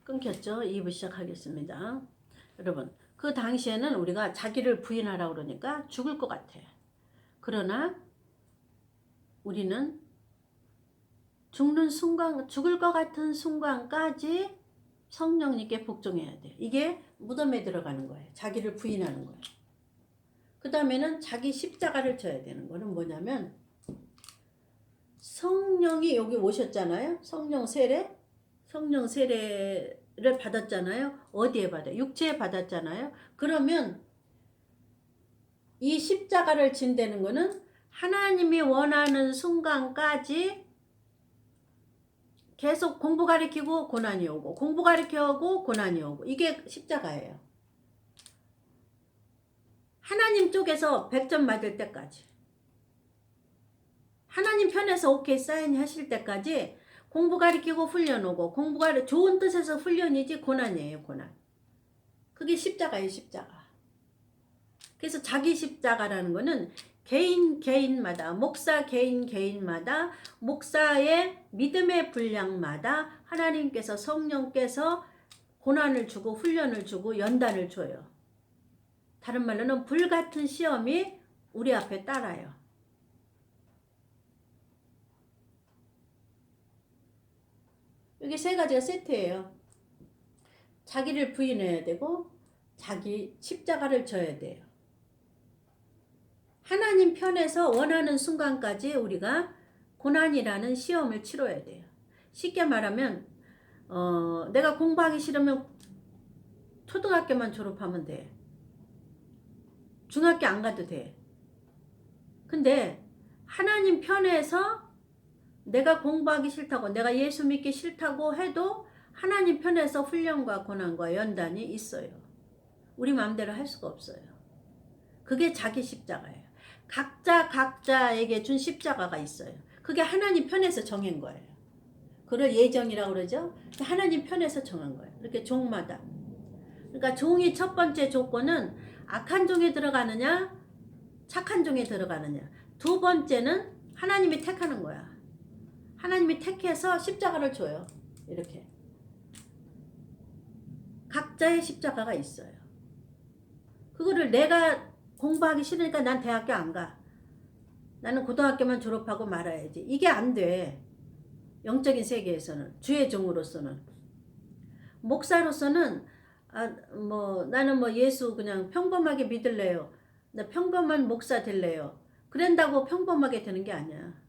끊겼죠? 2부 시작하겠습니다. 여러분, 그 당시에는 우리가 자기를 부인하라고 그러니까 죽을 것 같아. 그러나 우리는 죽는 순간, 죽을 것 같은 순간까지 성령님께 복종해야 돼. 이게 무덤에 들어가는 거예요. 자기를 부인하는 거예요. 그 다음에는 자기 십자가를 져야 되는 거는 뭐냐면, 성령이 여기 오셨잖아요. 성령 세례를 받았잖아요. 어디에 받아요? 육체에 받았잖아요. 그러면 이 십자가를 진다는 거는 하나님이 원하는 순간까지 계속 공부 가르치고 고난이 오고, 공부 가르치고 고난이 오고, 이게 십자가예요. 하나님 쪽에서 100점 맞을 때까지, 하나님 편에서 오케이 사인 하실 때까지 공부 가르치고 훈련 오고, 좋은 뜻에서 훈련이지 고난이에요. 고난. 그게 십자가예요. 십자가. 그래서 자기 십자가라는 거는 개인마다, 목사 개인마다, 목사의 믿음의 분량마다 하나님께서, 성령께서 고난을 주고 훈련을 주고 연단을 줘요. 다른 말로는 불같은 시험이 우리 앞에 따라요. 여기 세 가지가 세트예요. 자기를 부인해야 되고, 자기 십자가를 져야 돼요. 하나님 편에서 원하는 순간까지 우리가 고난이라는 시험을 치러야 돼요. 쉽게 말하면 내가 공부하기 싫으면 초등학교만 졸업하면 돼. 중학교 안 가도 돼. 근데 하나님 편에서 내가 공부하기 싫다고, 내가 예수 믿기 싫다고 해도 하나님 편에서 훈련과 고난과 연단이 있어요. 우리 마음대로 할 수가 없어요. 그게 자기 십자가예요. 각자에게 준 십자가가 있어요. 그게 하나님 편에서 정한 거예요. 그걸 예정이라고 그러죠. 하나님 편에서 정한 거예요. 이렇게 종마다. 그러니까 종이 첫 번째 조건은 악한 종에 들어가느냐 착한 종에 들어가느냐. 두 번째는 하나님이 택하는 거야. 하나님이 택해서 십자가를 줘요. 이렇게. 각자의 십자가가 있어요. 그거를 내가 공부하기 싫으니까 난 대학교 안 가. 나는 고등학교만 졸업하고 말아야지. 이게 안 돼. 영적인 세계에서는. 주의 종으로서는. 목사로서는 나는 예수 그냥 평범하게 믿을래요. 나 평범한 목사 될래요. 그런다고 평범하게 되는 게 아니야.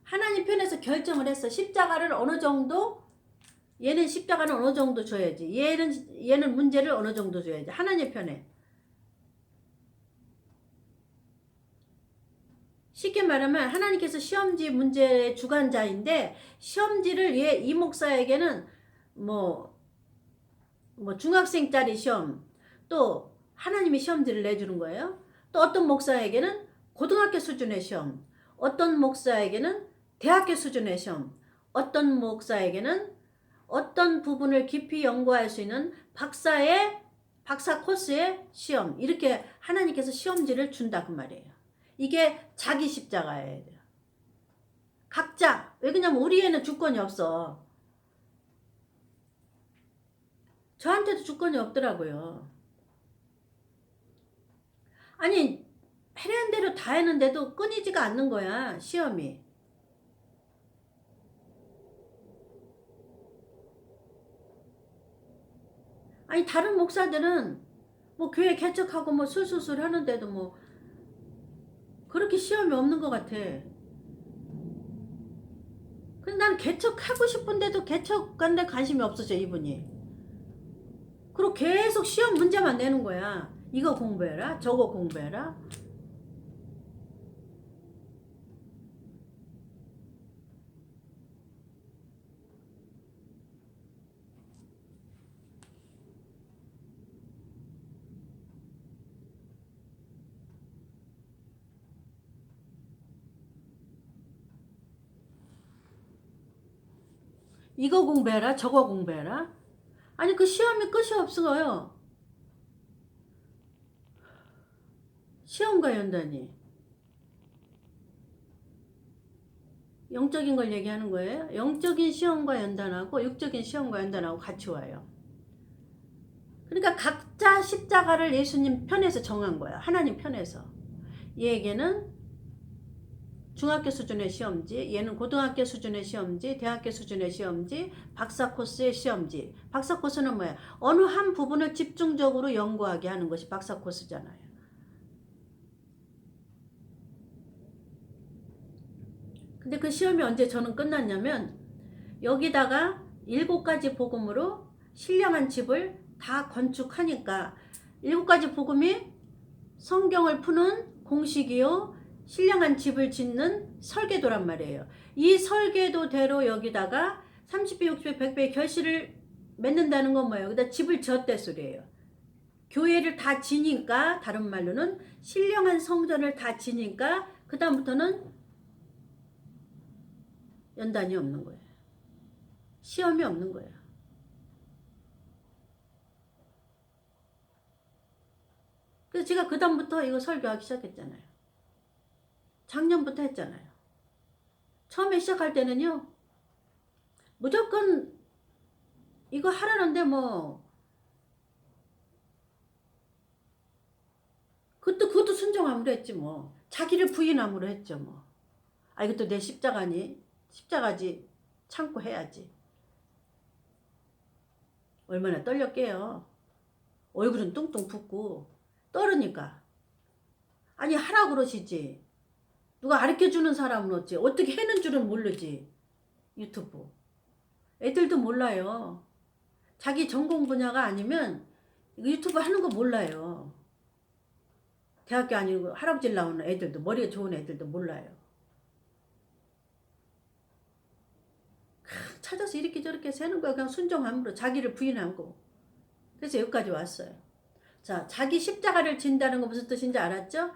하나님 편에서 결정을 했어. 십자가를 어느 정도, 얘는 십자가는 어느 정도 줘야지. 얘는 문제를 어느 정도 줘야지. 하나님 편에. 쉽게 말하면 하나님께서 시험지 문제의 주관자인데, 시험지를 이 목사에게는 중학생짜리 시험, 또 하나님이 시험지를 내주는 거예요. 또 어떤 목사에게는 고등학교 수준의 시험, 어떤 목사에게는 대학교 수준의 시험, 어떤 목사에게는 어떤 부분을 깊이 연구할 수 있는 박사 코스의 시험, 이렇게 하나님께서 시험지를 준다 그 말이에요. 이게 자기 십자가예요. 각자. 왜 그러냐면 우리에는 주권이 없어. 저한테도 주권이 없더라고요. 아니, 하려는 대로 다 했는데도 끊이지가 않는 거야, 시험이. 아니, 다른 목사들은 교회 개척하고 술술술 하는데도 그렇게 시험이 없는 것 같아. 근데 난 개척하고 싶은데도 개척한데 관심이 없어져, 이분이. 그리고 계속 시험 문제만 내는 거야. 이거 공부해라, 저거 공부해라. 이거 공부해라, 저거 공부해라. 아니, 그 시험이 끝이 없어요. 시험과 연단이. 영적인 걸 얘기하는 거예요. 영적인 시험과 연단하고 육적인 시험과 연단하고 같이 와요. 그러니까 각자 십자가를 예수님 편에서 정한 거야. 하나님 편에서. 얘에게는 중학교 수준의 시험지, 얘는 고등학교 수준의 시험지, 대학교 수준의 시험지, 박사 코스의 시험지. 박사 코스는 뭐야? 어느 한 부분을 집중적으로 연구하게 하는 것이 박사 코스잖아요. 근데 그 시험이 언제 저는 끝났냐면 여기다가 7가지 복음으로 신령한 집을 다 건축하니까 7가지 복음이 성경을 푸는 공식이요 신령한 집을 짓는 설계도란 말이에요. 이 설계도대로 여기다가 30배, 60배, 100배의 결실을 맺는다는 건 뭐예요? 여기다 집을 지었대 소리예요. 교회를 다 지니까, 다른 말로는 신령한 성전을 다 지니까 그 다음부터는 연단이 없는 거예요. 시험이 없는 거예요. 그래서 제가 그 다음부터 이거 설교하기 시작했잖아요. 작년부터 했잖아요. 처음에 시작할 때는요. 무조건 이거 하라는데 뭐 그것도 순종함으로 했지 뭐. 자기를 부인함으로 했죠 뭐. 아 이것도 내 십자가니? 십자가지 참고 해야지. 얼마나 떨렸게요. 얼굴은 뚱뚱 붓고 떨으니까. 아니 하라 그러시지. 누가 가르쳐주는 사람은 어찌. 어떻게 해는 줄은 모르지. 유튜브. 애들도 몰라요. 자기 전공 분야가 아니면 유튜브 하는 거 몰라요. 대학교 아니고 할아버지 나오는 애들도 머리가 좋은 애들도 몰라요. 찾아서 이렇게 저렇게 세는 거야. 그냥 순종함으로 자기를 부인하고. 그래서 여기까지 왔어요. 자, 자기 십자가를 진다는 거 무슨 뜻인지 알았죠?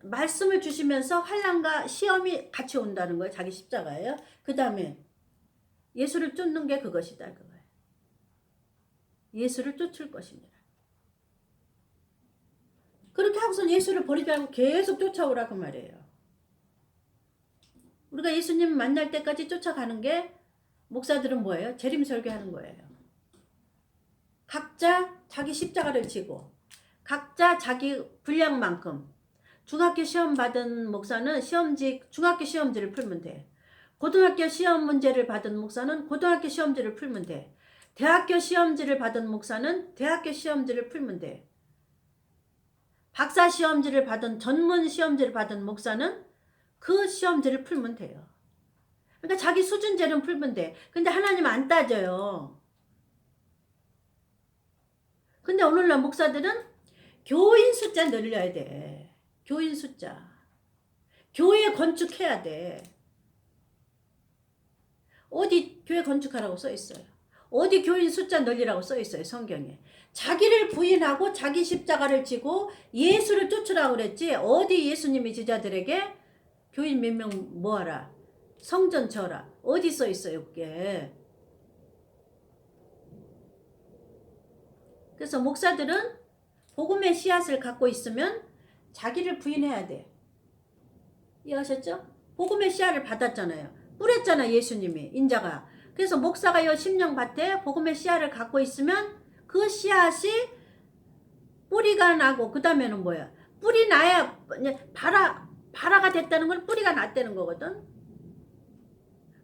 말씀을 주시면서 환난과 시험이 같이 온다는 거예요. 자기 십자가예요. 그 다음에 예수를 쫓는 게 그것이다. 그거예요. 예수를 쫓을 것입니다. 그렇게 하고서 예수를 버리지 않고 계속 쫓아오라 그 말이에요. 우리가 예수님 만날 때까지 쫓아가는 게 목사들은 뭐예요? 재림설교하는 거예요. 각자 자기 십자가를 지고 각자 자기 분량만큼 중학교 시험 받은 목사는 중학교 시험지를 풀면 돼. 고등학교 시험 문제를 받은 목사는 고등학교 시험지를 풀면 돼. 대학교 시험지를 받은 목사는 대학교 시험지를 풀면 돼. 박사 시험지를 받은 전문 시험지를 받은 목사는 그 시험지를 풀면 돼요. 그러니까 자기 수준제는 풀면 돼. 근데 하나님 안 따져요. 근데 오늘날 목사들은 교인 숫자 늘려야 돼. 교인 숫자. 교회 건축해야 돼. 어디 교회 건축하라고 써 있어요. 어디 교인 숫자 늘리라고 써 있어요. 성경에. 자기를 부인하고 자기 십자가를 지고 예수를 쫓으라고 그랬지. 어디 예수님이 제자들에게 교인 몇 명 모아라. 성전 져라. 어디 써 있어요. 그게. 그래서 목사들은 복음의 씨앗을 갖고 있으면 자기를 부인해야 돼. 이해하셨죠? 복음의 씨앗을 받았잖아요. 뿌렸잖아 예수님이 인자가. 그래서 목사가 요 심령밭에 복음의 씨앗을 갖고 있으면 그 씨앗이 뿌리가 나고 그 다음에는 뭐야? 뿌리 나야 발화가 됐다는 건 뿌리가 났다는 거거든.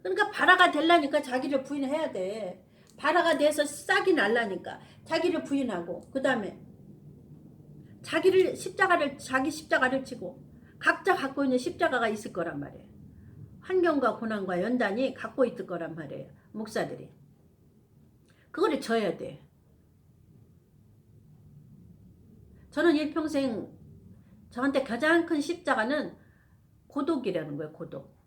그러니까 발화가 되려니까 자기를 부인해야 돼. 발화가 돼서 싹이 날라니까 자기를 부인하고 그 다음에 자기 십자가를 지고 각자 갖고 있는 십자가가 있을 거란 말이에요. 환경과 고난과 연단이 갖고 있을 거란 말이에요. 목사들이. 그거를 져야 돼. 저는 일평생 저한테 가장 큰 십자가는 고독이라는 거예요. 고독.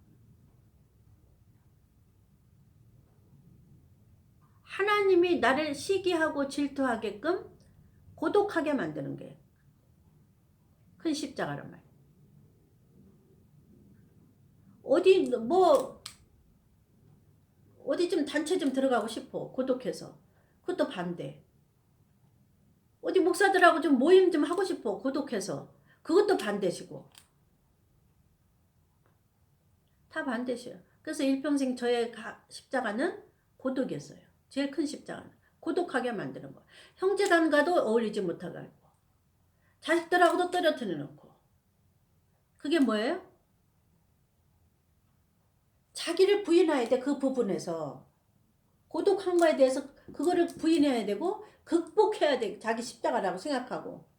하나님이 나를 시기하고 질투하게끔 고독하게 만드는 게 큰 십자가란 말이에요. 어디 좀 단체 좀 들어가고 싶어. 고독해서. 그것도 반대. 어디 목사들하고 좀 모임 좀 하고 싶어. 고독해서. 그것도 반대시고. 다 반드시요. 그래서 일평생 저의 십자가는 고독이었어요. 제일 큰 십자가는 고독하게 만드는 거. 형제단과도 어울리지 못하게 하고 자식들하고도 떨어뜨려 놓고. 그게 뭐예요? 자기를 부인해야 돼. 그 부분에서 고독한 거에 대해서 그거를 부인해야 되고 극복해야 돼. 자기 십자가라고 생각하고.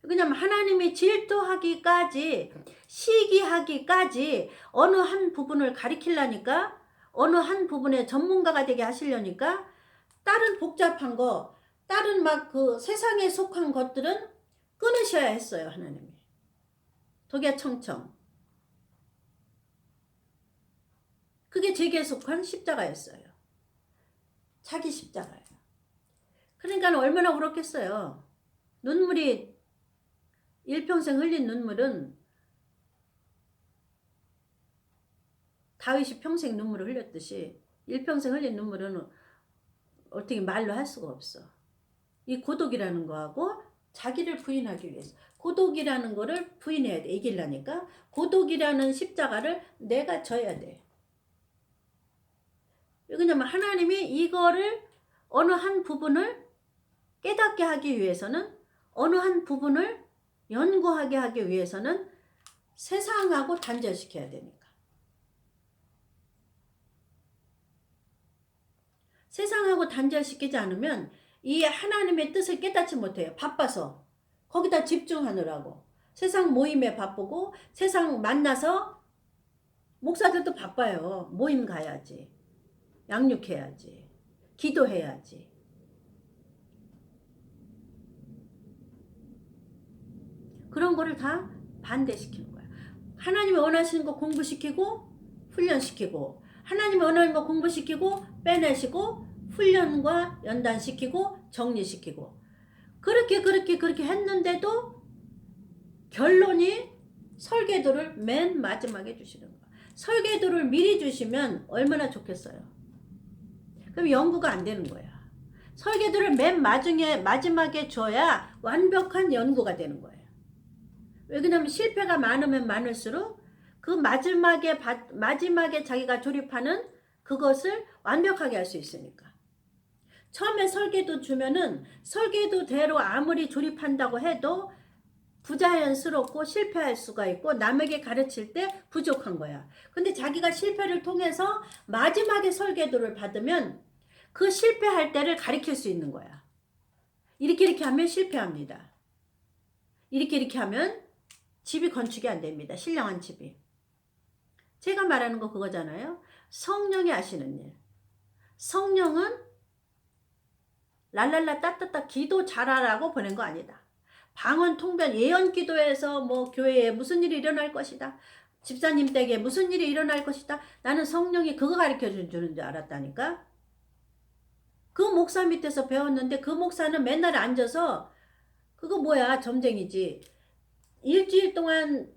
왜냐면 하나님이 질투하기까지, 시기하기까지 어느 한 부분을 가리키려니까, 어느 한 부분에 전문가가 되게 하시려니까 다른 복잡한 거, 다른 막 그 세상에 속한 것들은 끊으셔야 했어요. 하나님이. 독야청청. 그게 제게 속한 십자가였어요. 자기 십자가예요. 그러니까 얼마나 울었겠어요. 눈물이 일평생 흘린 눈물은 다윗이 평생 눈물을 흘렸듯이 일평생 흘린 눈물은 어떻게 말로 할 수가 없어. 이 고독이라는 거하고 자기를 부인하기 위해서 고독이라는 거를 부인해야 돼. 이기려니까 고독이라는 십자가를 내가 져야 돼. 왜냐면 하나님이 이거를 어느 한 부분을 깨닫게 하기 위해서는, 어느 한 부분을 연구하게 하기 위해서는 세상하고 단절시켜야 되니까. 세상하고 단절시키지 않으면 이 하나님의 뜻을 깨닫지 못해요. 바빠서. 거기다 집중하느라고. 세상 모임에 바쁘고 세상 만나서 목사들도 바빠요. 모임 가야지. 양육해야지. 기도해야지. 그런 거를 다 반대시키는 거야. 하나님이 원하시는 거 공부시키고 훈련시키고, 하나님이 원하는 거 공부시키고 빼내시고 훈련과 연단시키고 정리시키고, 그렇게 했는데도 결론이 설계도를 맨 마지막에 주시는 거야. 설계도를 미리 주시면 얼마나 좋겠어요. 그럼 연구가 안 되는 거야. 설계도를 맨 마지막에 줘야 완벽한 연구가 되는 거예요. 왜냐면 실패가 많으면 많을수록 그 마지막에 자기가 조립하는 그것을 완벽하게 할 수 있으니까. 처음에 설계도 주면은 설계도대로 아무리 조립한다고 해도 부자연스럽고 실패할 수가 있고 남에게 가르칠 때 부족한 거야. 근데 자기가 실패를 통해서 마지막에 설계도를 받으면 그 실패할 때를 가르칠 수 있는 거야. 이렇게 하면 실패합니다. 이렇게 하면 집이 건축이 안 됩니다. 신령한 집이. 제가 말하는 거 그거잖아요. 성령이 하시는 일. 성령은 랄랄라 따따따 기도 잘하라고 보낸 거 아니다. 방언 통변 예언 기도에서 뭐 교회에 무슨 일이 일어날 것이다. 집사님 댁에 무슨 일이 일어날 것이다. 나는 성령이 그거 가르쳐 주는 줄 알았다니까. 그 목사 밑에서 배웠는데 그 목사는 맨날 앉아서 그거 뭐야 점쟁이지. 일주일 동안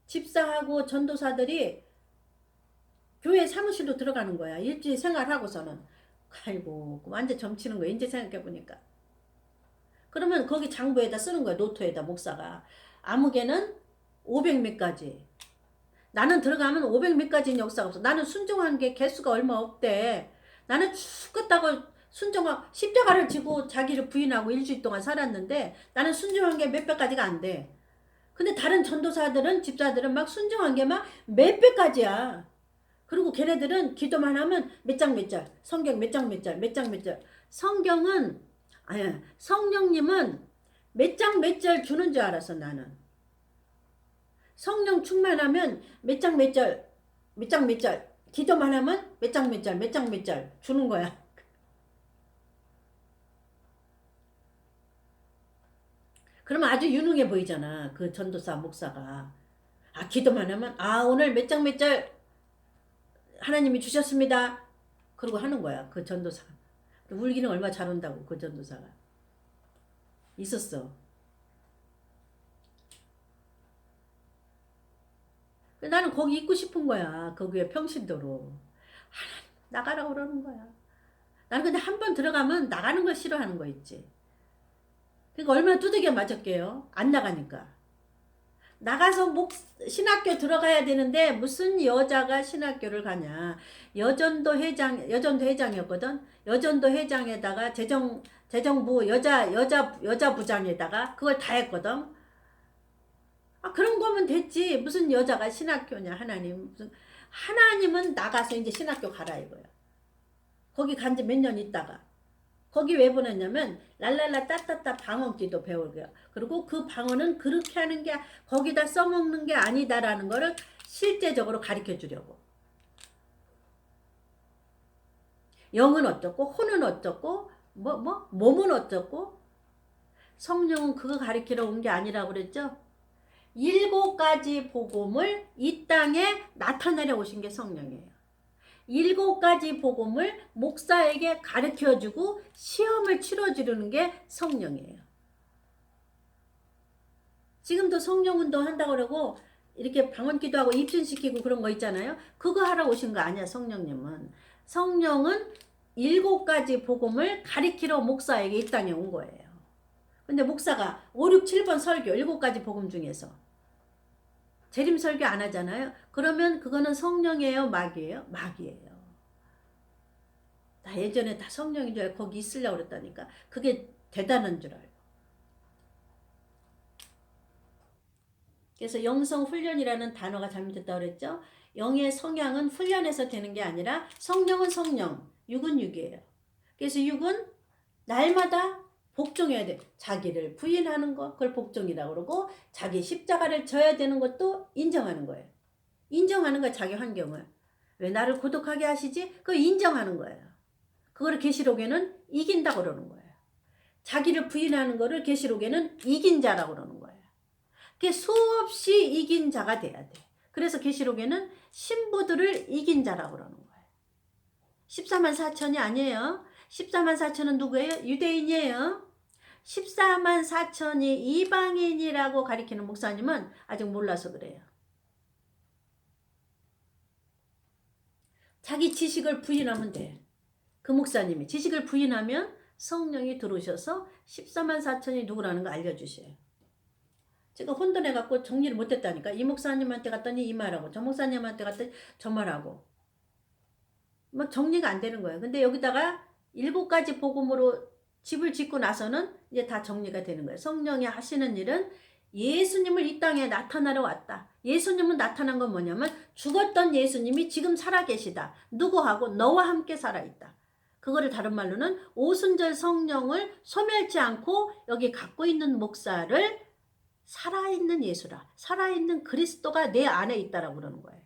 집사하고 전도사들이 교회 사무실로 들어가는 거야. 일주일 생활하고서는. 아이고 완전 점치는 거야. 이제 생각해보니까. 그러면 거기 장부에다 쓰는 거야. 노트에다 목사가. 아무개는 500몇 가지. 나는 들어가면 500몇 가지는 역사가 없어. 나는 순종한 게 개수가 얼마 없대. 나는 죽겠다고 순종하고 십자가를 지고 자기를 부인하고 일주일 동안 살았는데 나는 순종한 게 몇백 가지가 안 돼. 근데 다른 전도사들은 집사들은 막 순종한 게 막 몇백 가지야. 그리고 걔네들은 기도만 하면 몇 장 몇 절, 성경 몇 장 몇 절, 몇 장 몇 절. 성경은 성령님은 몇 장 몇 절 주는 줄 알았어 나는. 성령 충만하면 몇 장 몇 절, 몇 장 몇 절. 기도만 하면 몇 장 몇 절, 몇 장 몇 절 주는 거야. 그러면 아주 유능해 보이잖아. 그 전도사 목사가. 기도만 하면 오늘 몇 장 몇 절 하나님이 주셨습니다. 그러고 하는 거야. 그 전도사. 울기는 얼마 잘 온다고 그 전도사가. 있었어. 나는 거기 있고 싶은 거야. 거기에 평신도로. 하나님 나가라고 그러는 거야. 나는 근데 한 번 들어가면 나가는 걸 싫어하는 거 있지. 그러니까 얼마나 두들겨 맞았게요. 안 나가니까. 나가서 신학교 들어가야 되는데 무슨 여자가 신학교를 가냐. 여전도 회장이었거든. 여전도 회장에다가 재정부 여자 부장에다가 그걸 다 했거든. 아, 그런 거면 됐지. 무슨 여자가 신학교냐, 하나님은 나가서 이제 신학교 가라 이거야. 거기 간지 몇 년 있다가. 거기 왜 보냈냐면 랄랄라 따따따 방언기도 배우고요. 그리고 그 방언은 그렇게 하는 게 거기다 써먹는 게 아니다라는 거를 실제적으로 가르쳐 주려고. 영은 어쩌고 혼은 어쩌고 몸은 어쩌고. 성령은 그거 가르치러 온 게 아니라고 그랬죠. 7가지 복음을 이 땅에 나타내려 오신 게 성령이에요. 7가지 복음을 목사에게 가르쳐주고 시험을 치러주려는 게 성령이에요. 지금도 성령운동 한다고 그러고 이렇게 방언기도 하고 입신시키고 그런 거 있잖아요. 그거 하러 오신 거 아니야. 성령은 7가지 복음을 가르치러 목사에게 이 땅에 온 거예요. 근데 목사가 5, 6, 7번 설교 7가지 복음 중에서 재림 설교 안 하잖아요. 그러면 그거는 성령이에요? 마귀예요? 마귀예요. 나 예전에 다 성령인 줄 알고 거기 있으려고 그랬다니까. 그게 대단한 줄 알고. 그래서 영성훈련이라는 단어가 잘못됐다고 그랬죠. 영의 성향은 훈련해서 되는 게 아니라 성령은 성령, 육은 육이에요. 그래서 육은 날마다 복종해야 돼. 자기를 부인하는 거, 그걸 복종이라고 그러고, 자기 십자가를 져야 되는 것도 인정하는 거예요. 인정하는 거야, 자기 환경을. 왜 나를 고독하게 하시지? 그걸 인정하는 거예요. 그거를 계시록에는 이긴다고 그러는 거예요. 자기를 부인하는 거를 계시록에는 이긴 자라고 그러는 거예요. 그게 수없이 이긴 자가 돼야 돼. 그래서 계시록에는 신부들을 이긴 자라고 그러는 거예요. 14만 4천이 아니에요. 14만 4천은 누구예요? 유대인이에요. 14만 4천이 이방인이라고 가리키는 목사님은 아직 몰라서 그래요. 자기 지식을 부인하면 돼. 그 목사님이 지식을 부인하면 성령이 들어오셔서 14만 4천이 누구라는 거 알려주셔요. 제가 혼돈해갖고 정리를 못했다니까. 이 목사님한테 갔더니 이 말하고 저 목사님한테 갔더니 저 말하고 뭐 정리가 안 되는 거예요. 근데 여기다가 7가지 복음으로 집을 짓고 나서는 이제 다 정리가 되는 거예요. 성령이 하시는 일은 예수님을 이 땅에 나타나러 왔다. 예수님은 나타난 건 뭐냐면 죽었던 예수님이 지금 살아계시다. 누구하고? 너와 함께 살아있다. 그거를 다른 말로는 오순절 성령을 소멸치 않고 여기 갖고 있는 목사를 살아있는 예수라. 살아있는 그리스도가 내 안에 있다라고 그러는 거예요.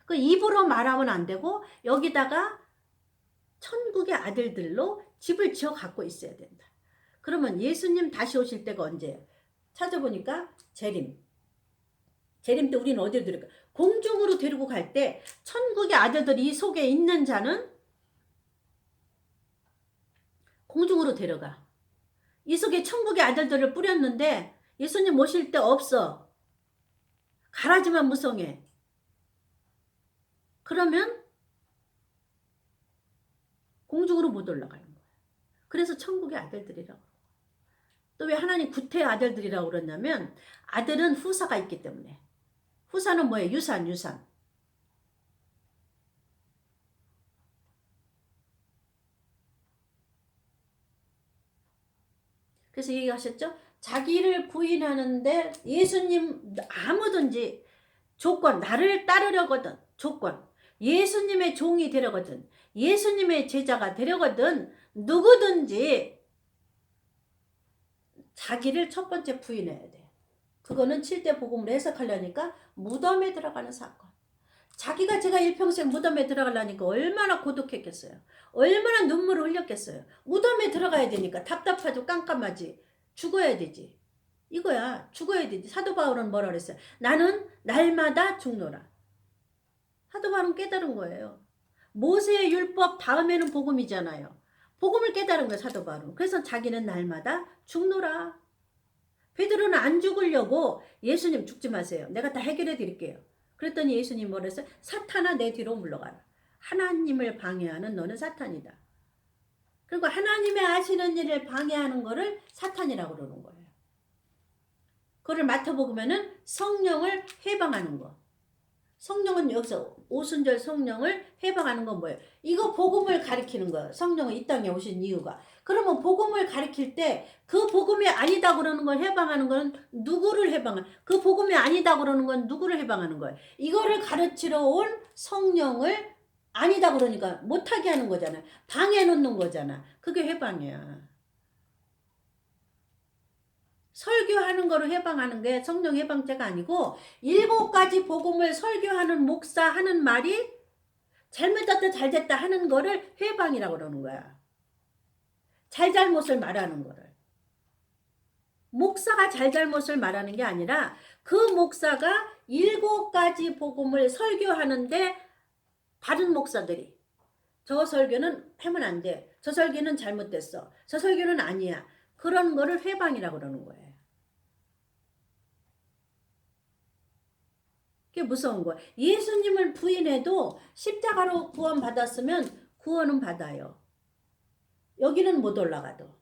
그 입으로 말하면 안 되고 여기다가 천국의 아들들로 집을 지어 갖고 있어야 된다. 그러면 예수님 다시 오실 때가 언제예요? 찾아보니까 재림 때 우리는 어디로 데려가? 공중으로 데리고 갈 때 천국의 아들들이 이 속에 있는 자는 공중으로 데려가. 이 속에 천국의 아들들을 뿌렸는데 예수님 오실 때 없어. 가라지만 무성해. 그러면 공중으로 못 올라가는 거예요. 그래서 천국의 아들들이라고. 또 왜 하나님 구태의 아들들이라고 그러냐면 아들은 후사가 있기 때문에. 후사는 뭐예요? 유산. 그래서 얘기하셨죠? 자기를 부인하는데 예수님 아무든지 조건, 나를 따르려거든 조건, 예수님의 종이 되려거든, 예수님의 제자가 되려거든 누구든지 자기를 첫 번째 부인해야 돼. 그거는 7대 복음을 해석하려니까 무덤에 들어가는 사건. 자기가 제가 일평생 무덤에 들어가려니까 얼마나 고독했겠어요. 얼마나 눈물을 흘렸겠어요. 무덤에 들어가야 되니까 답답하죠. 깜깜하지. 죽어야 되지. 이거야. 죽어야 되지. 사도 바울은 뭐라 그랬어요? 나는 날마다 죽노라. 사도 바울은 깨달은 거예요. 모세의 율법 다음에는 복음이잖아요. 복음을 깨달은 거예요. 사도 바울은. 그래서 자기는 날마다 죽노라. 베드로는 안 죽으려고 예수님 죽지 마세요. 내가 다 해결해 드릴게요. 그랬더니 예수님 뭐라 했어요? 사탄아 내 뒤로 물러가라. 하나님을 방해하는 너는 사탄이다. 그리고 하나님의 하시는 일을 방해하는 거를 사탄이라고 그러는 거예요. 그걸 맡아보면은 성령을 해방하는 거. 성령은 여기서 오순절 성령을 해방하는 건 뭐예요? 이거 복음을 가리키는 거예요. 성령은 이 땅에 오신 이유가. 그러면 복음을 가리킬 때 그 복음이 아니다 그러는 걸 해방하는 건 누구를 해방하는, 그 복음이 아니다 그러는 건 누구를 해방하는 거예요? 이거를 가르치러 온 성령을 아니다 그러니까 못하게 하는 거잖아. 방해 놓는 거잖아. 그게 해방이야. 설교하는 거로 해방하는 게 성령 해방죄가 아니고 7가지 복음을 설교하는 목사 하는 말이 잘못됐다 잘됐다 하는 거를 해방이라고 그러는 거야. 잘잘못을 말하는 거를. 목사가 잘잘못을 말하는 게 아니라 그 목사가 7가지 복음을 설교하는데 다른 목사들이 저 설교는 하면 안 돼. 저 설교는 잘못됐어. 저 설교는 아니야. 그런 거를 해방이라고 그러는 거예요. 그게 무서운 거예요. 예수님을 부인해도 십자가로 구원받았으면 구원은 받아요. 여기는 못 올라가도.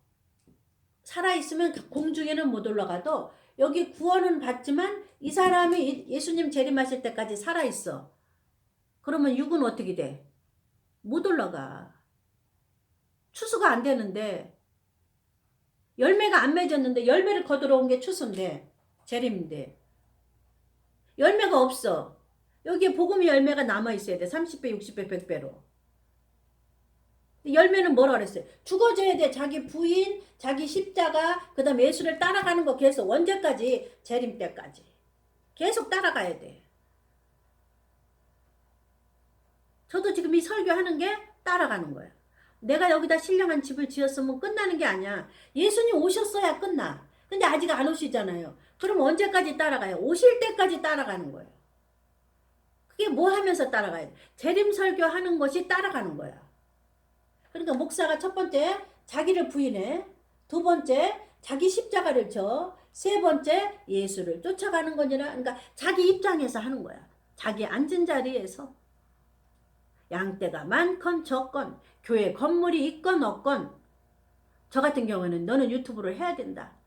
살아있으면 공중에는 못 올라가도 여기 구원은 받지만 이 사람이 예수님 재림하실 때까지 살아있어. 그러면 육은 어떻게 돼? 못 올라가. 추수가 안 되는데 열매가 안 맺었는데 열매를 거두러 온 게 추수인데 재림인데 열매가 없어. 여기에 복음의 열매가 남아있어야 돼. 30배, 60배, 100배로. 열매는 뭐라 그랬어요? 죽어줘야 돼. 자기 부인, 자기 십자가, 그 다음에 예수를 따라가는 거 계속 언제까지? 재림 때까지. 계속 따라가야 돼. 저도 지금 이 설교하는 게 따라가는 거야. 내가 여기다 신령한 집을 지었으면 끝나는 게 아니야. 예수님 오셨어야 끝나. 근데 아직 안 오시잖아요. 그럼 언제까지 따라가요? 오실 때까지 따라가는 거예요. 그게 뭐 하면서 따라가야 돼? 재림 설교하는 것이 따라가는 거야. 그러니까 목사가 첫 번째 자기를 부인해. 두 번째 자기 십자가를 져. 세 번째 예수를 쫓아가는 거니라. 그러니까 자기 입장에서 하는 거야. 자기 앉은 자리에서. 양떼가 많건 적건 교회 건물이 있건 없건 저 같은 경우는 너는 유튜브를 해야 된다.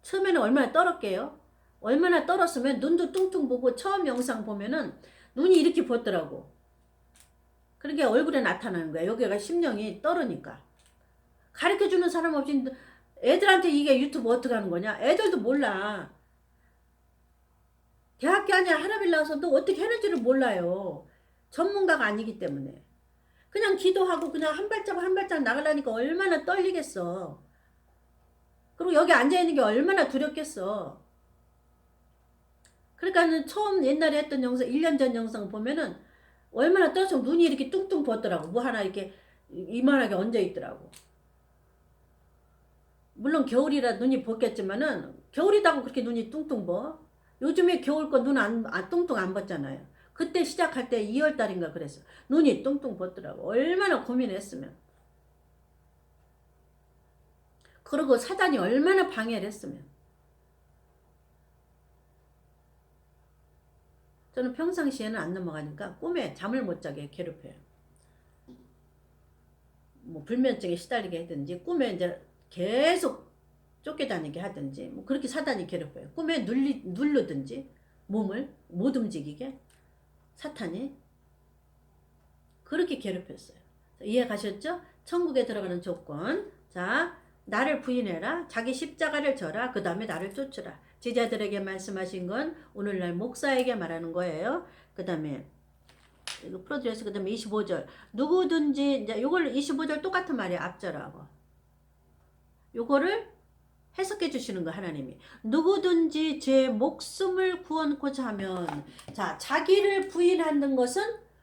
처음에는 얼마나 떨었게요? 얼마나 떨었으면 눈도 뚱뚱 보고 처음 영상 보면은 눈이 이렇게 벗더라고. 그런 게 얼굴에 나타나는 거야. 여기가 심령이 떨으니까. 가르쳐주는 사람 없이 애들한테 이게 유튜브 어떻게 하는 거냐? 애들도 몰라. 대학교 아니야 하나빌 나와서도 어떻게 하는지를 몰라요. 전문가가 아니기 때문에. 그냥 기도하고 그냥 한 발짝 한 발짝 나가려니까 얼마나 떨리겠어. 그리고 여기 앉아있는 게 얼마나 두렵겠어. 그러니까 처음 옛날에 했던 영상 1년 전 영상 보면은 얼마나 떨어져 눈이 이렇게 뚱뚱 벗더라고. 뭐 하나 이렇게 이만하게 얹어있더라고. 물론 겨울이라 눈이 벗겠지만은 겨울이다고 그렇게 눈이 뚱뚱 벗? 요즘에 겨울 거 눈 뚱뚱 안 벗잖아요. 그때 시작할 때 2월달인가 그랬어. 눈이 뚱뚱 벗더라고. 얼마나 고민했으면. 그리고 사단이 얼마나 방해를 했으면. 저는 평상시에는 안 넘어가니까 꿈에 잠을 못 자게 괴롭혀요. 뭐 불면증에 시달리게 하든지 꿈에 이제 계속 쫓겨다니게 하든지 뭐 그렇게 사단이 괴롭혀요. 꿈에 누르든지 몸을 못 움직이게 사탄이 그렇게 괴롭혔어요. 이해 가셨죠? 천국에 들어가는 조건. 자, 나를 부인해라. 자기 십자가를 져라. 그 다음에 나를 쫓으라. 제자들에게 말씀하신 건 오늘날 목사에게 말하는 거예요. 그 다음에 이거 풀어드려서 그 다음에 25절 누구든지 이제 요걸 25절 똑같은 말이에요. 앞절하고 요거를 해석해 주시는 거 하나님이. 누구든지 제 목숨을 구원코자 하면 자 자기를 부인하는 것은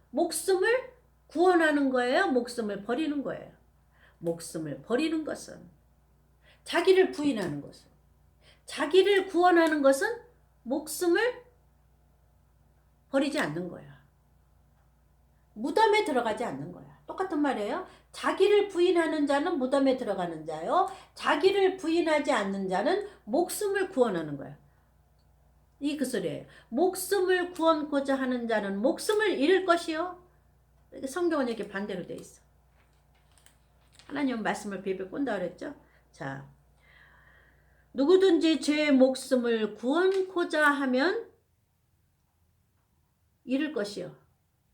목숨을 구원하는 거예요. 목숨을 버리는 거예요. 목숨을 버리는 것은 자기를 부인하는 것은 자기를 구원하는 것은 목숨을 버리지 않는 거야. 무덤에 들어가지 않는 거야. 똑같은 말이에요. 자기를 부인하는 자는 무덤에 들어가는 자요. 자기를 부인하지 않는 자는 목숨을 구원하는 거야. 이 그 소리예요. 목숨을 구원코자 하는 자는 목숨을 잃을 것이요. 성경은 이렇게 반대로 돼 있어. 하나님은 말씀을 베베 꼰다 그랬죠. 자, 누구든지 제 목숨을 구원코자 하면 잃을 것이요.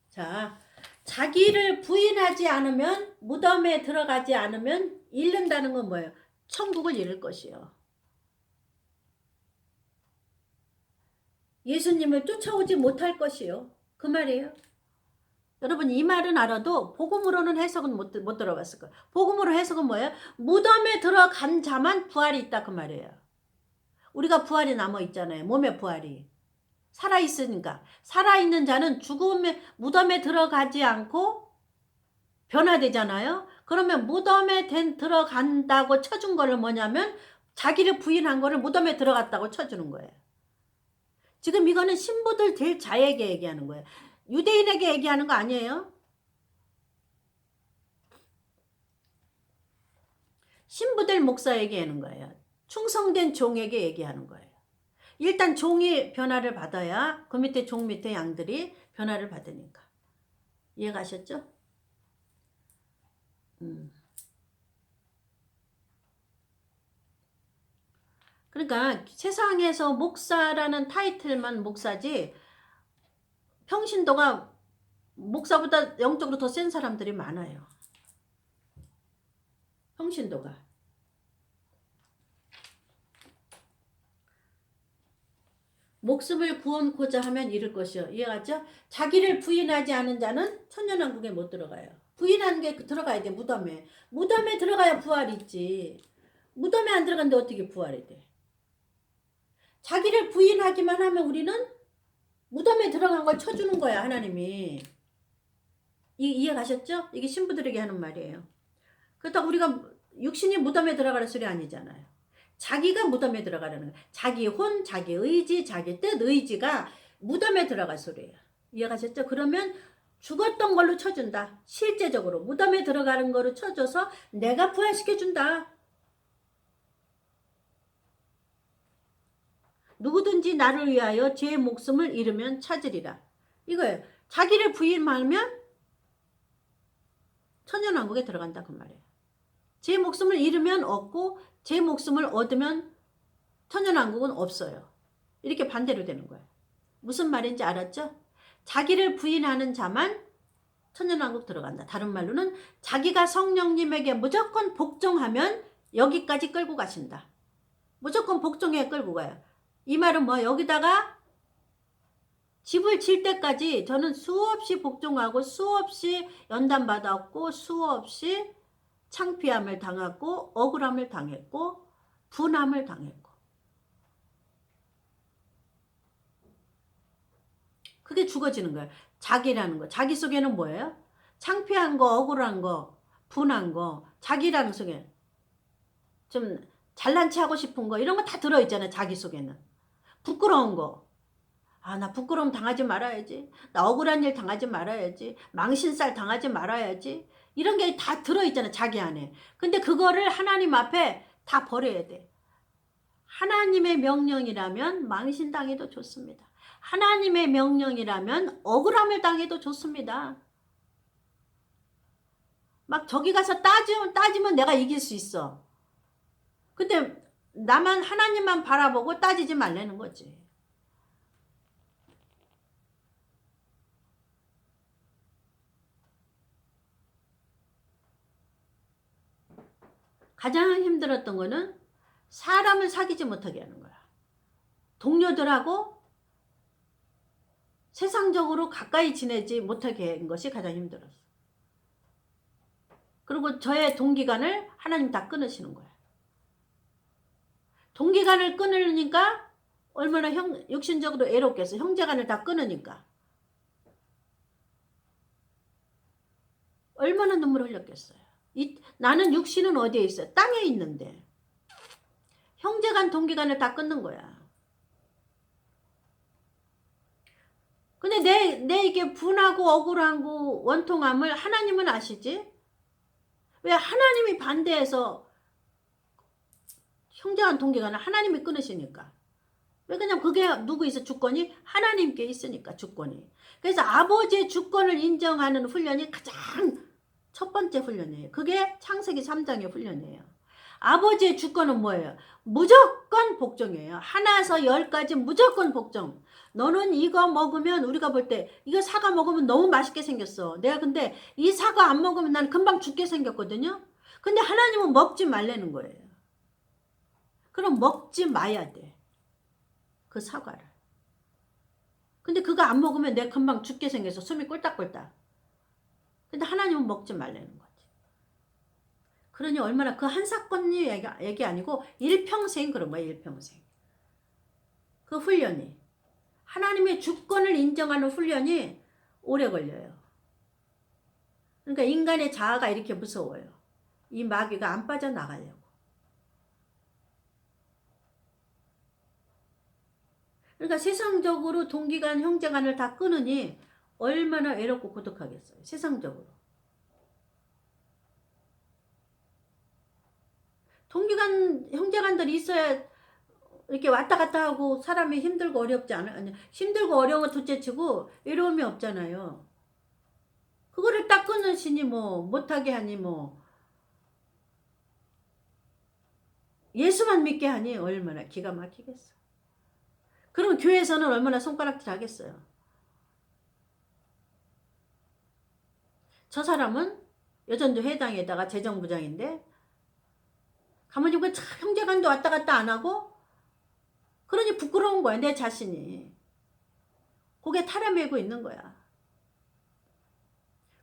자, 자기를 부인하지 않으면, 무덤에 들어가지 않으면 잃는다는 건 뭐예요? 천국을 잃을 것이요. 예수님을 쫓아오지 못할 것이요. 그 말이에요. 여러분 이 말은 알아도 복음으로는 해석은 못 들어봤을 거예요. 복음으로 해석은 뭐예요? 무덤에 들어간 자만 부활이 있다 그 말이에요. 우리가 부활이 남아있잖아요. 몸에 부활이. 살아있으니까. 살아있는 자는 죽음의 무덤에 들어가지 않고 변화되잖아요. 그러면 무덤에 들어간다고 쳐준 거를 뭐냐면 자기를 부인한 거를 무덤에 들어갔다고 쳐주는 거예요. 지금 이거는 신부들 대자에게 얘기하는 거예요. 유대인에게 얘기하는 거 아니에요. 신부들 목사에게 하는 거예요. 충성된 종에게 얘기하는 거예요. 일단 종이 변화를 받아야 그 밑에 종 밑에 양들이 변화를 받으니까. 이해가셨죠? 그러니까 세상에서 목사라는 타이틀만 목사지 평신도가 목사보다 영적으로 더 센 사람들이 많아요. 평신도가. 목숨을 구원코자 하면 잃을 것이요. 이해가죠? 자기를 부인하지 않은 자는 천년왕국에 못 들어가요. 부인하는 게 들어가야 돼. 무덤에. 무덤에 들어가야 부활이 있지. 무덤에 안 들어갔는데 어떻게 부활이 돼? 자기를 부인하기만 하면 우리는 무덤에 들어간 걸 쳐주는 거야. 하나님이. 이해 가셨죠? 이게 신부들에게 하는 말이에요. 그렇다고 우리가 육신이 무덤에 들어가는 소리 아니잖아요. 자기가 무덤에 들어가려는 거예요. 자기 혼, 자기 의지, 자기 뜻, 의지가 무덤에 들어갈 소리예요. 이해가셨죠? 그러면 죽었던 걸로 쳐준다. 실제적으로 무덤에 들어가는 거로 쳐줘서 내가 부활시켜준다. 누구든지 나를 위하여 제 목숨을 잃으면 찾으리라. 이거예요. 자기를 부인하면 천년왕국에 들어간다 그 말이에요. 제 목숨을 잃으면 얻고 제 목숨을 얻으면 천년왕국은 없어요. 이렇게 반대로 되는 거예요. 무슨 말인지 알았죠? 자기를 부인하는 자만 천년왕국 들어간다. 다른 말로는 자기가 성령님에게 무조건 복종하면 여기까지 끌고 가신다. 무조건 복종해 끌고 가요. 이 말은 뭐 여기다가 집을 질 때까지 저는 수없이 복종하고 수없이 연단받았고 수없이 창피함을 당했고 억울함을 당했고 분함을 당했고 그게 죽어지는 거예요. 자기라는 거. 자기 속에는 뭐예요? 창피한 거, 억울한 거, 분한 거, 자기라는 속에 좀 잘난 체 하고 싶은 거 이런 거 다 들어있잖아요. 자기 속에는. 부끄러운 거. 아, 나 부끄러움 당하지 말아야지. 나 억울한 일 당하지 말아야지. 망신살 당하지 말아야지. 이런 게 다 들어있잖아요. 자기 안에. 근데 그거를 하나님 앞에 다 버려야 돼. 하나님의 명령이라면 망신 당해도 좋습니다. 하나님의 명령이라면 억울함을 당해도 좋습니다. 막 저기 가서 따지면 내가 이길 수 있어. 근데 나만 하나님만 바라보고 따지지 말라는 거지. 가장 힘들었던 거는 사람을 사귀지 못하게 하는 거야. 동료들하고 세상적으로 가까이 지내지 못하게 한 것이 가장 힘들었어. 그리고 저의 동기간을 하나님 다 끊으시는 거야. 동기간을 끊으니까 얼마나 육신적으로 애롭겠어. 형제간을 다 끊으니까. 얼마나 눈물을 흘렸겠어요. 나는 육신은 어디에 있어요? 땅에 있는데. 형제간 동기간을 다 끊는 거야. 근데 내 이게 분하고 억울하고 원통함을 하나님은 아시지? 왜 하나님이 반대해서 형제간 동기간을 하나님이 끊으시니까. 왜 그냥 그게 누구 있어? 주권이 하나님께 있으니까 주권이. 그래서 아버지의 주권을 인정하는 훈련이 가장 첫 번째 훈련이에요. 그게 창세기 3장의 훈련이에요. 아버지의 주권은 뭐예요? 무조건 복종이에요. 하나에서 10까지 무조건 복종. 너는 이거 먹으면 우리가 볼 때 이거 사과 먹으면 너무 맛있게 생겼어. 내가 근데 이 사과 안 먹으면 난 금방 죽게 생겼거든요. 근데 하나님은 먹지 말라는 거예요. 그럼 먹지 마야 돼. 그 사과를. 근데 그거 안 먹으면 내가 금방 죽게 생겨서 숨이 꼴딱꼴딱. 근데 하나님은 먹지 말라는 거지. 그러니 얼마나 그 한 사건이 얘기 아니고 일평생 그런 거야. 일평생. 그 훈련이. 하나님의 주권을 인정하는 훈련이 오래 걸려요. 그러니까 인간의 자아가 이렇게 무서워요. 이 마귀가 안 빠져나가려고. 그러니까 세상적으로 동기간, 형제간을 다 끊으니 얼마나 외롭고 고독하겠어요. 세상적으로. 동기간, 형제간들이 있어야 이렇게 왔다 갔다 하고 사람이 힘들고 어렵지 않아요. 힘들고 어려운 거 둘째치고 외로움이 없잖아요. 그거를 딱 끊으시니 뭐 못하게 하니 뭐 예수만 믿게 하니 얼마나 기가 막히겠어. 그럼 교회에서는 얼마나 손가락질 하겠어요. 저 사람은 여전도 회당에다가 재정부장인데 가만히 보면 참 형제간도 왔다 갔다 안 하고 그러니 부끄러운 거야. 내 자신이. 고개 타려매고 있는 거야.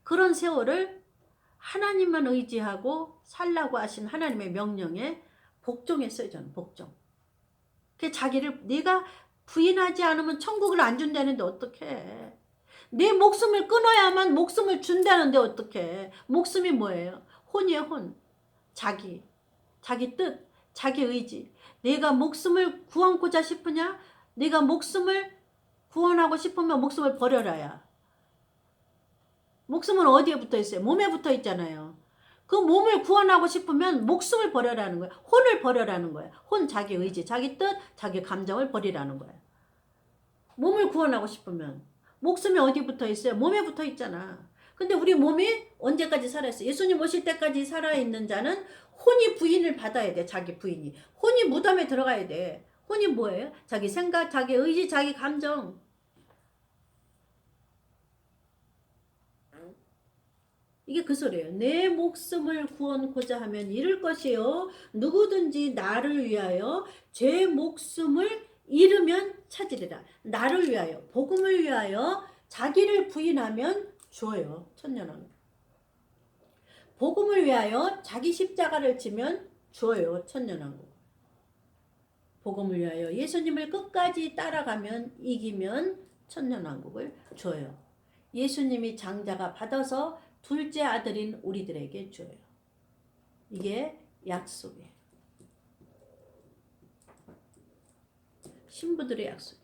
그런 세월을 하나님만 의지하고 살라고 하신 하나님의 명령에 복종했어요. 저는 복종. 그 자기를 내가 부인하지 않으면 천국을 안 준다는데 어떡해. 내 목숨을 끊어야만 목숨을 준다는데 어떡해. 목숨이 뭐예요? 혼이에요. 혼. 자기 뜻, 자기 의지. 내가 목숨을 구원고자 싶으냐? 내가 목숨을 구원하고 싶으면 목숨을 버려라야. 목숨은 어디에 붙어 있어요? 몸에 붙어 있잖아요. 그 몸을 구원하고 싶으면 목숨을 버려라는 거야. 혼을 버려라는 거야. 혼, 자기 의지, 자기 뜻, 자기 감정을 버리라는 거야. 몸을 구원하고 싶으면 목숨이 어디 붙어 있어요? 몸에 붙어 있잖아. 근데 우리 몸이 언제까지 살아있어? 예수님 오실 때까지 살아있는 자는 혼이 부인을 받아야 돼. 자기 부인이. 혼이 무덤에 들어가야 돼. 혼이 뭐예요? 자기 생각, 자기 의지, 자기 감정. 이게 그 소리예요. 내 목숨을 구원코자 하면 잃을 것이요. 누구든지 나를 위하여 제 목숨을 잃으면 찾으리라. 나를 위하여, 복음을 위하여 자기를 부인하면 줘요. 천년왕국. 복음을 위하여 자기 십자가를 지면 줘요. 천년왕국. 복음을 위하여 예수님을 끝까지 따라가면 이기면 천년왕국을 줘요. 예수님이 장자가 받아서 둘째 아들인 우리들에게 줘요. 이게 약속이에요. 신부들의 약속.